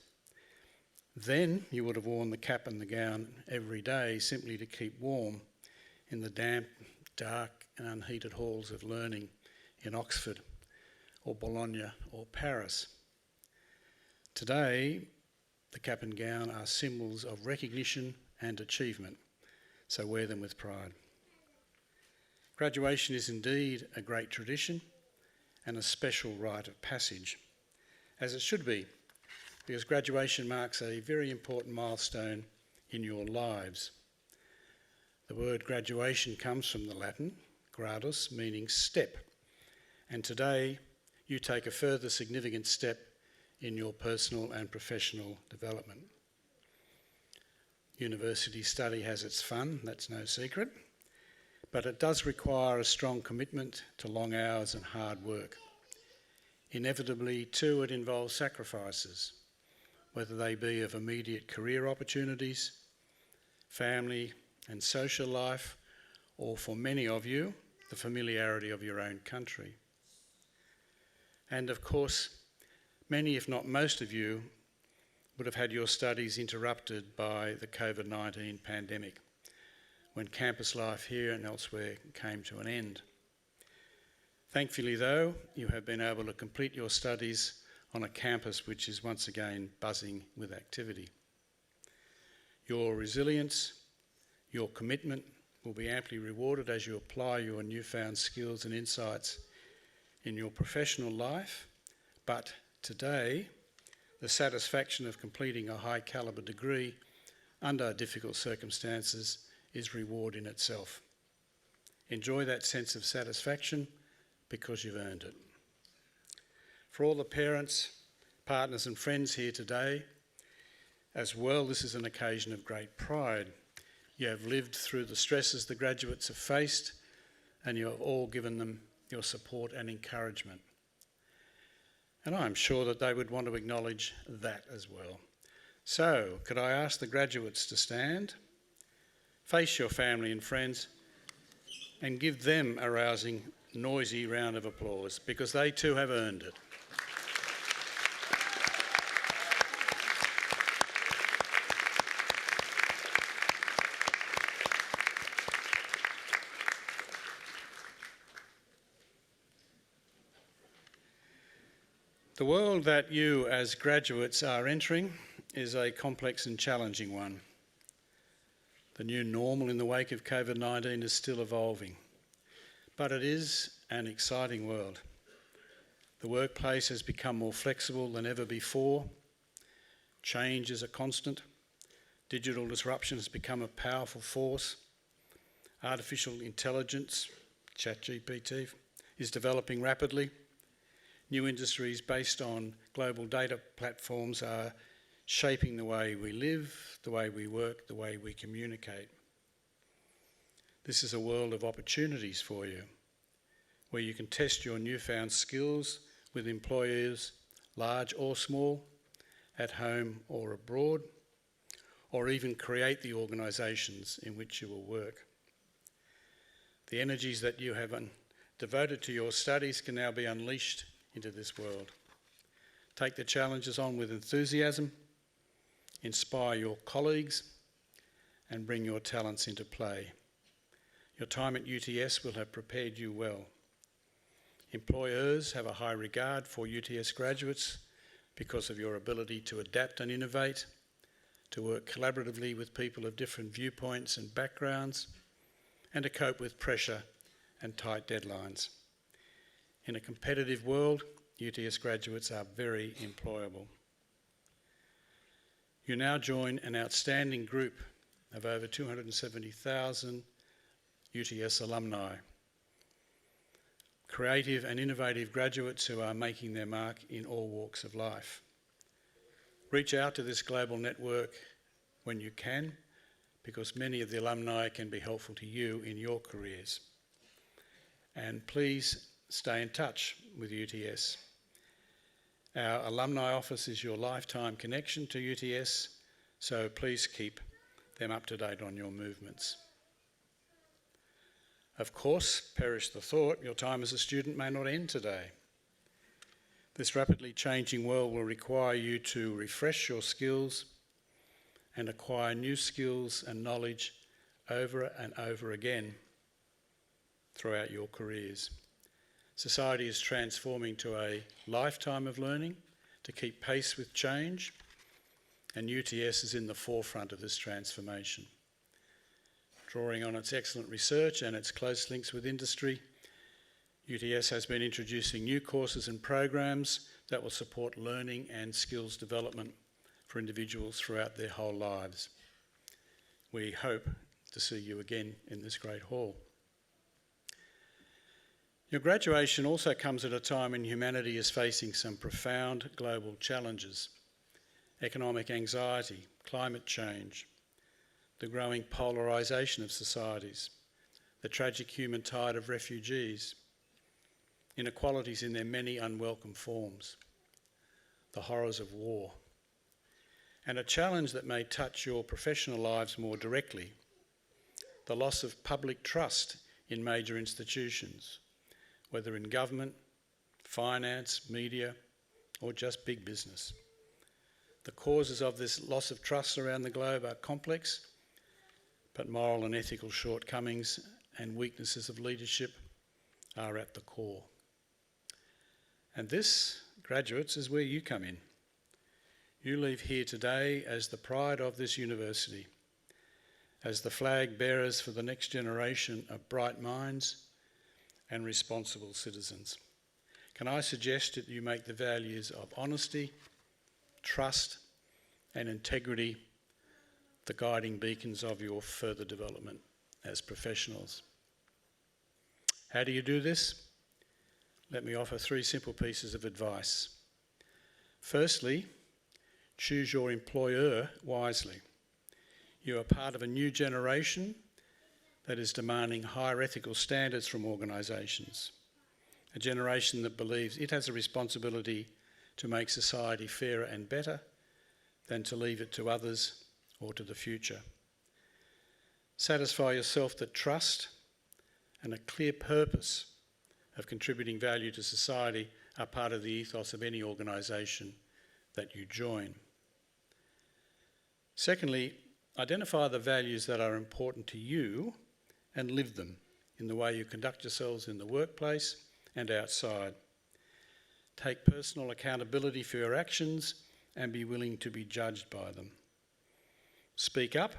Then you would have worn the cap and the gown every day simply to keep warm in the damp, dark and unheated halls of learning in Oxford or Bologna or Paris. Today, the cap and gown are symbols of recognition and achievement, so wear them with pride. Graduation is indeed a great tradition and a special rite of passage, as it should be, because graduation marks a very important milestone in your lives. The word graduation comes from the Latin, gradus, meaning step, and today you take a further significant step in your personal and professional development. University study has its fun, that's no secret, but it does require a strong commitment to long hours and hard work. Inevitably, too, it involves sacrifices, whether they be of immediate career opportunities, family and social life, or for many of you, the familiarity of your own country. And of course, many, if not most of you, would have had your studies interrupted by the COVID-19 pandemic, when campus life here and elsewhere came to an end. Thankfully, though, you have been able to complete your studies on a campus which is once again buzzing with activity. Your resilience, your commitment will be amply rewarded as you apply your newfound skills and insights in your professional life, but today, the satisfaction of completing a high calibre degree under difficult circumstances is reward in itself. Enjoy that sense of satisfaction because you've earned it. For all the parents, partners and friends here today, as well, this is an occasion of great pride. You have lived through the stresses the graduates have faced and you have all given them your support and encouragement. And I'm sure that they would want to acknowledge that as well. So, could I ask the graduates to stand, face your family and friends, and give them a rousing, noisy round of applause, because they too have earned it. The world that you as graduates are entering is a complex and challenging one. The new normal in the wake of COVID-19 is still evolving, but it is an exciting world. The workplace has become more flexible than ever before. Change is a constant. Digital disruption has become a powerful force. Artificial intelligence, ChatGPT, is developing rapidly. New industries based on global data platforms are shaping the way we live, the way we work, the way we communicate. This is a world of opportunities for you, where you can test your newfound skills with employers, large or small, at home or abroad, or even create the organisations in which you will work. The energies that you have devoted to your studies can now be unleashed into this world. Take the challenges on with enthusiasm, inspire your colleagues, and bring your talents into play. Your time at UTS will have prepared you well. Employers have a high regard for UTS graduates because of your ability to adapt and innovate, to work collaboratively with people of different viewpoints and backgrounds, and to cope with pressure and tight deadlines. In a competitive world, UTS graduates are very employable. You now join an outstanding group of over 270,000 UTS alumni, creative and innovative graduates who are making their mark in all walks of life. Reach out to this global network when you can, because many of the alumni can be helpful to you in your careers. And please stay in touch with UTS. Our alumni office is your lifetime connection to UTS, so please keep them up to date on your movements. Of course, perish the thought, your time as a student may not end today. This rapidly changing world will require you to refresh your skills and acquire new skills and knowledge over and over again throughout your careers. Society is transforming to a lifetime of learning to keep pace with change, and UTS is in the forefront of this transformation. Drawing on its excellent research and its close links with industry, UTS has been introducing new courses and programs that will support learning and skills development for individuals throughout their whole lives. We hope to see you again in this great hall. Your graduation also comes at a time when humanity is facing some profound global challenges: economic anxiety, climate change, the growing polarisation of societies, the tragic human tide of refugees, inequalities in their many unwelcome forms, the horrors of war, and a challenge that may touch your professional lives more directly: the loss of public trust in major institutions, whether in government, finance, media, or just big business. The causes of this loss of trust around the globe are complex, but moral and ethical shortcomings and weaknesses of leadership are at the core. And this, graduates, is where you come in. You leave here today as the pride of this university, as the flag bearers for the next generation of bright minds and responsible citizens. Can I suggest that you make the values of honesty, trust, and integrity the guiding beacons of your further development as professionals? How do you do this? Let me offer 3 simple pieces of advice. Firstly, choose your employer wisely. You are part of a new generation that is demanding higher ethical standards from organisations, a generation that believes it has a responsibility to make society fairer and better than to leave it to others or to the future. Satisfy yourself that trust and a clear purpose of contributing value to society are part of the ethos of any organisation that you join. Secondly, identify the values that are important to you and live them in the way you conduct yourselves in the workplace and outside. Take personal accountability for your actions and be willing to be judged by them. Speak up,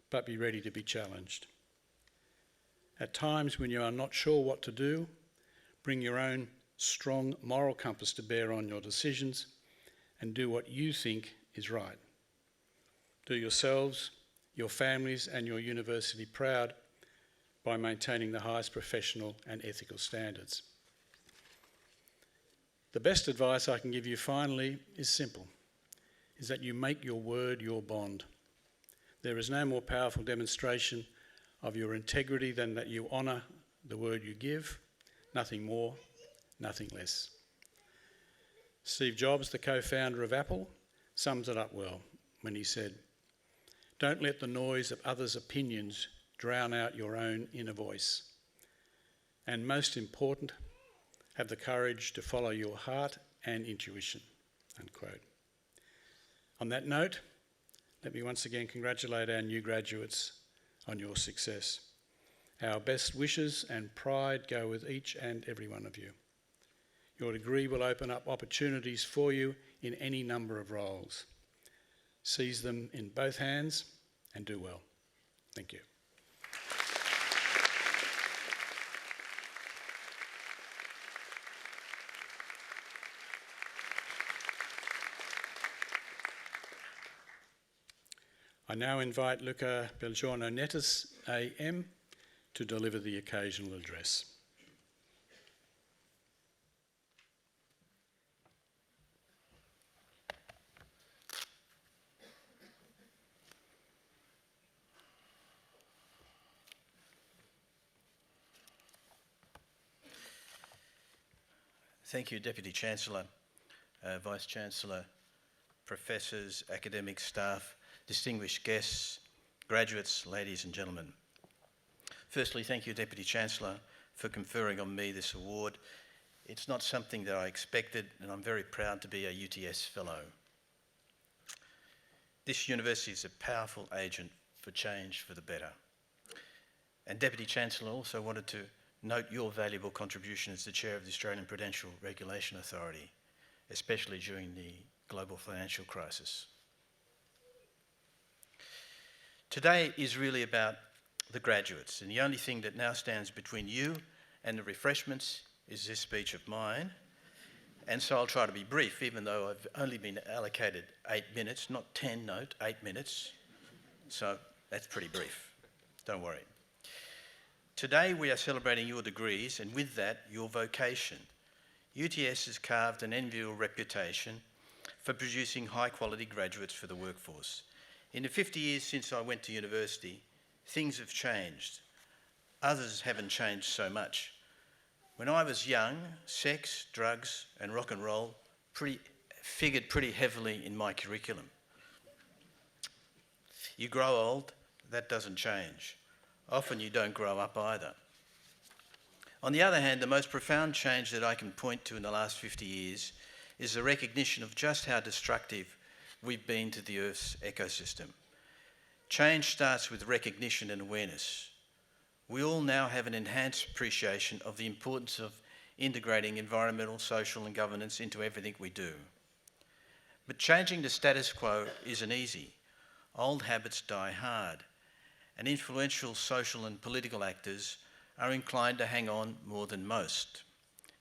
but be ready to be challenged. At times when you are not sure what to do, bring your own strong moral compass to bear on your decisions, and do what you think is right. Do yourselves, your families, and your university proud by maintaining the highest professional and ethical standards. The best advice I can give you finally is simple, is that you make your word your bond. There is no more powerful demonstration of your integrity than that you honour the word you give, nothing more, nothing less. Steve Jobs, the co-founder of Apple, sums it up well when he said, "Don't let the noise of others' opinions drown out your own inner voice. And most important, have the courage to follow your heart and intuition." Unquote. On that note, let me once again congratulate our new graduates on your success. Our best wishes and pride go with each and every one of you. Your degree will open up opportunities for you in any number of roles. Seize them in both hands and do well. Thank you. I now invite Luca Belgiorno-Nettis, AM, to deliver the occasional address. Thank you, Deputy Chancellor, Vice-Chancellor, professors, academic staff, distinguished guests, graduates, ladies and gentlemen. Firstly, thank you, Deputy Chancellor, for conferring on me this award. It's not something that I expected, and I'm very proud to be a UTS Fellow. This university is a powerful agent for change for the better. And Deputy Chancellor, also wanted to note your valuable contribution as the Chair of the Australian Prudential Regulation Authority, especially during the global financial crisis. Today is really about the graduates, and the only thing that now stands between you and the refreshments is this speech of mine. And so I'll try to be brief, even though I've only been allocated 8 minutes, not 10, note, 8 minutes. So that's pretty brief, don't worry. Today we are celebrating your degrees, and with that, your vocation. UTS has carved an enviable reputation for producing high-quality graduates for the workforce. In the 50 years since I went to university, things have changed. Others haven't changed so much. When I was young, sex, drugs, and rock and roll figured pretty heavily in my curriculum. You grow old, that doesn't change. Often you don't grow up either. On the other hand, the most profound change that I can point to in the last 50 years is the recognition of just how destructive we've been to the Earth's ecosystem. Change starts with recognition and awareness. We all now have an enhanced appreciation of the importance of integrating environmental, social and governance into everything we do. But changing the status quo isn't easy. Old habits die hard, and influential social and political actors are inclined to hang on more than most,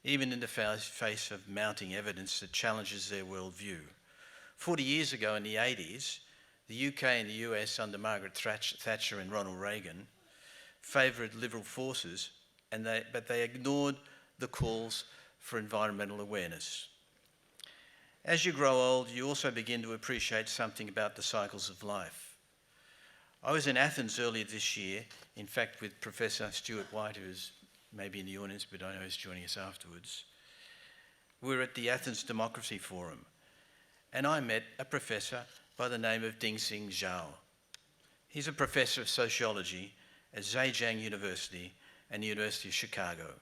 even in the face of mounting evidence that challenges their worldview. 40 years ago in the 80s, the UK and the US under Margaret Thatcher and Ronald Reagan favoured liberal forces, but they ignored the calls for environmental awareness. As you grow old, you also begin to appreciate something about the cycles of life. I was in Athens earlier this year, in fact with Professor Stuart White, who is maybe in the audience, but I know he's joining us afterwards. We were at the Athens Democracy Forum, and I met a professor by the name of Ding-Sing Zhao. He's a professor of sociology at Zhejiang University and the University of Chicago.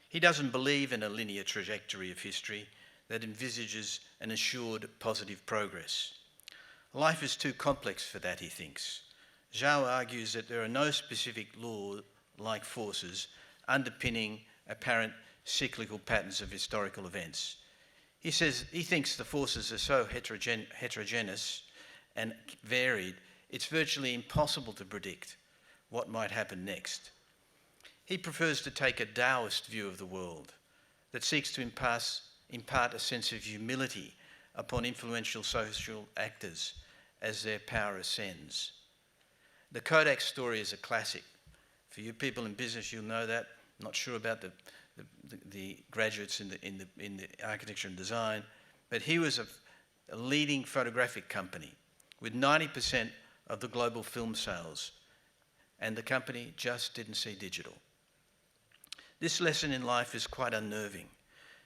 He doesn't believe in a linear trajectory of history that envisages an assured positive progress. Life is too complex for that, he thinks. Zhao argues that there are no specific law-like forces underpinning apparent cyclical patterns of historical events. He says he thinks the forces are so heterogeneous and varied, it's virtually impossible to predict what might happen next. He prefers to take a Taoist view of the world, that seeks to impart a sense of humility upon influential social actors as their power ascends. The Kodak story is a classic. For you people in business, you'll know that. I'm not sure about the graduates in the architecture and design, but he was a leading photographic company with 90% of the global film sales, and the company just didn't see digital. This lesson in life is quite unnerving.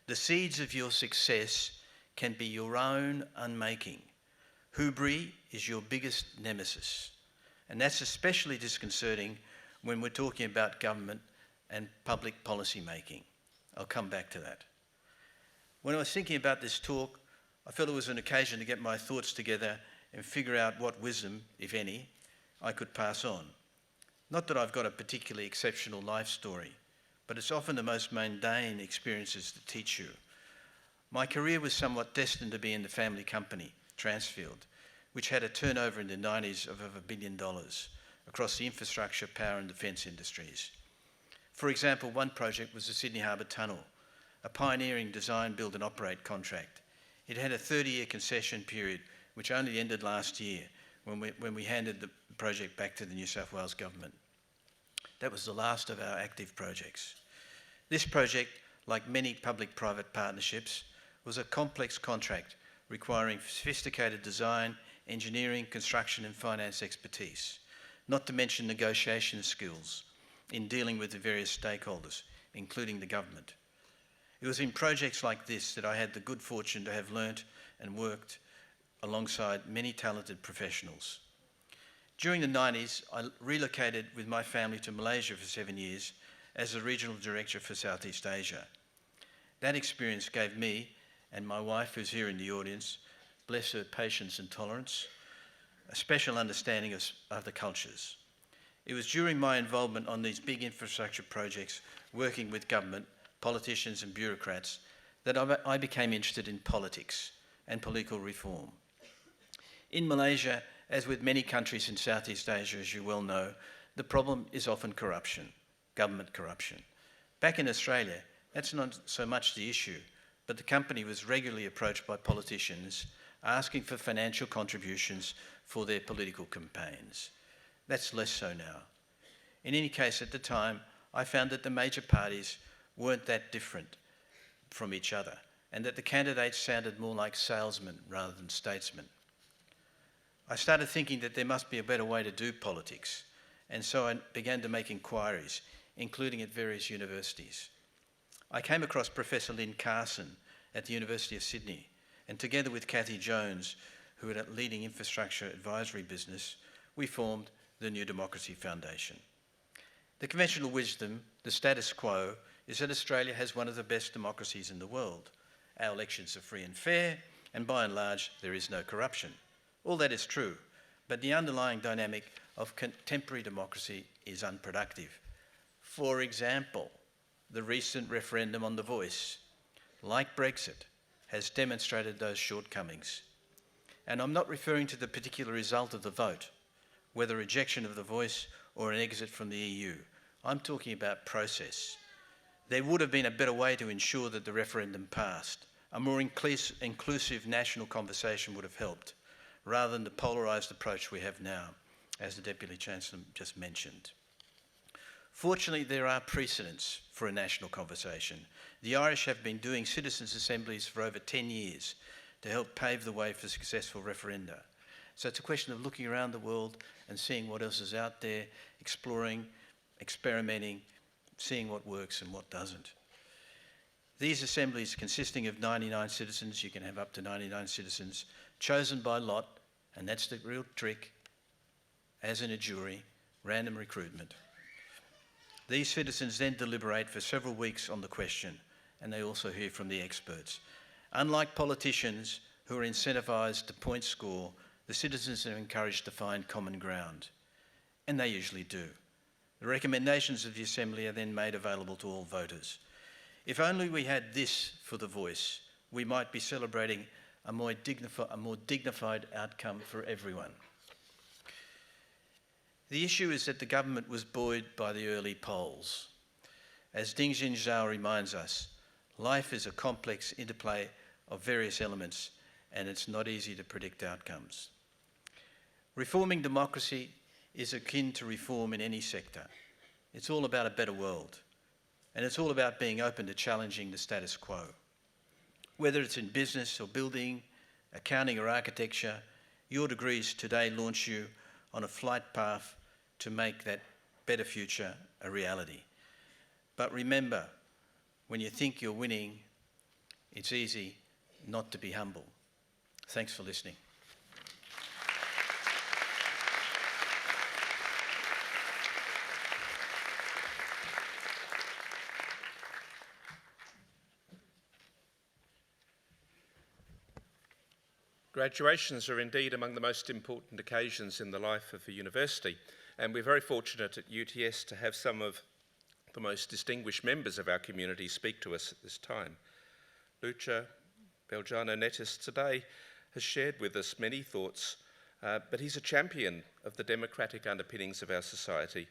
The seeds of your success can be your own unmaking. Hubris is your biggest nemesis, and that's especially disconcerting when we're talking about government and public policy making. I'll come back to that. When I was thinking about this talk, I felt it was an occasion to get my thoughts together and figure out what wisdom, if any, I could pass on. Not that I've got a particularly exceptional life story, but it's often the most mundane experiences that teach you. My career was somewhat destined to be in the family company, Transfield, which had a turnover in the 90s of over $1 billion across the infrastructure, power and defence industries. For example, one project was the Sydney Harbour Tunnel, a pioneering design, build and operate contract. It had a 30-year concession period, which only ended last year when we handed the project back to the New South Wales government. That was the last of our active projects. This project, like many public-private partnerships, was a complex contract requiring sophisticated design, engineering, construction and finance expertise, not to mention negotiation skills in dealing with the various stakeholders, including the government. It was in projects like this that I had the good fortune to have learnt and worked alongside many talented professionals. During the 90s, I relocated with my family to Malaysia for 7 years as the Regional Director for Southeast Asia. That experience gave me, and my wife who's here in the audience, bless her patience and tolerance, a special understanding of other cultures. It was during my involvement on these big infrastructure projects, working with government, politicians and bureaucrats, that I became interested in politics and political reform. In Malaysia, as with many countries in Southeast Asia, as you well know, the problem is often corruption, government corruption. Back in Australia, that's not so much the issue, but the company was regularly approached by politicians asking for financial contributions for their political campaigns. That's less so now. In any case, at the time, I found that the major parties weren't that different from each other, and that the candidates sounded more like salesmen rather than statesmen. I started thinking that there must be a better way to do politics, and so I began to make inquiries, including at various universities. I came across Professor Lynn Carson at the University of Sydney, and together with Cathy Jones, who had a leading infrastructure advisory business, we formed the New Democracy Foundation. The conventional wisdom, the status quo, is that Australia has one of the best democracies in the world. Our elections are free and fair, and by and large, there is no corruption. All that is true, but the underlying dynamic of contemporary democracy is unproductive. For example, the recent referendum on the voice, like Brexit, has demonstrated those shortcomings. And I'm not referring to the particular result of the vote, whether rejection of the voice or an exit from the EU. I'm talking about process. There would have been a better way to ensure that the referendum passed. A more inclusive national conversation would have helped, rather than the polarised approach we have now, as the Deputy Chancellor just mentioned. Fortunately, there are precedents for a national conversation. The Irish have been doing citizens' assemblies for over 10 years to help pave the way for successful referenda. So it's a question of looking around the world and seeing what else is out there, exploring, experimenting, seeing what works and what doesn't. These assemblies, consisting of 99 citizens, you can have up to 99 citizens, chosen by lot, and that's the real trick, as in a jury, random recruitment. These citizens then deliberate for several weeks on the question, and they also hear from the experts. Unlike politicians who are incentivised to point score, the citizens are encouraged to find common ground, and they usually do. The recommendations of the Assembly are then made available to all voters. If only we had this for the voice, we might be celebrating a more dignified outcome for everyone. The issue is that the government was buoyed by the early polls. As Ding Xin Zhao reminds us, Life is a complex interplay of various elements, and it's not easy to predict outcomes. Reforming democracy is akin to reform in any sector. It's all about a better world, and it's all about being open to challenging the status quo. Whether it's in business or building, accounting or architecture, your degrees today launch you on a flight path to make that better future a reality. But remember, when you think you're winning, it's easy not to be humble. Thanks for listening. Graduations are indeed among the most important occasions in the life of a university, and we're very fortunate at UTS to have some of the most distinguished members of our community speak to us at this time. Luca Belgiano Nettis today has shared with us many thoughts, but he's a champion of the democratic underpinnings of our society